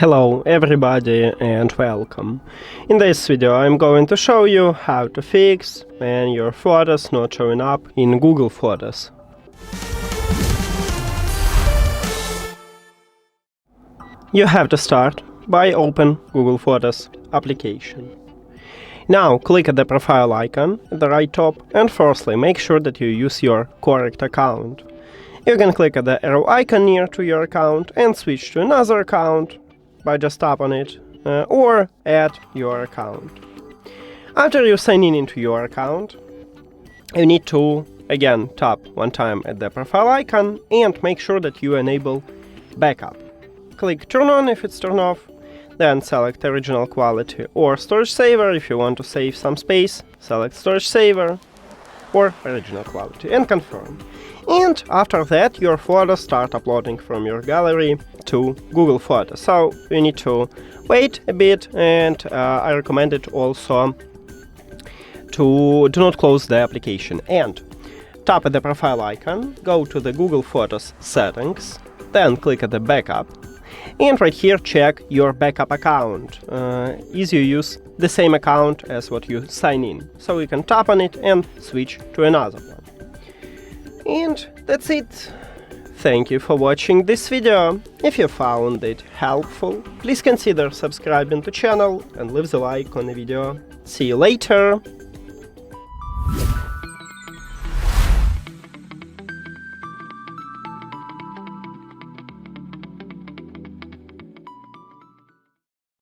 Hello everybody and welcome. In this video I'm going to show you how to fix when your photos not showing up in Google Photos. You have to start by open Google Photos application. Now click at the profile icon at the right top and firstly make sure that you use your correct account. You can click at the arrow icon near to your account and switch to another account by just tap on it, or add your account. After you sign in into your account, you need to again tap one time at the profile icon and make sure that you enable backup. Click turn on if it's turned off, then select original quality or storage saver. If you want to save some space, select storage saver or original quality and confirm. And after that, your photos start uploading from your gallery to Google Photos. So you need to wait a bit, and I recommend it also to do not close the application. And tap at the profile icon, go to the Google Photos settings, then click at the backup. And right here, check your backup account. Is you use the same account as what you sign in. So you can tap on it and switch to another one. And that's it. Thank you for watching this video. If you found it helpful, please consider subscribing to the channel and leave the like on the video. See you later!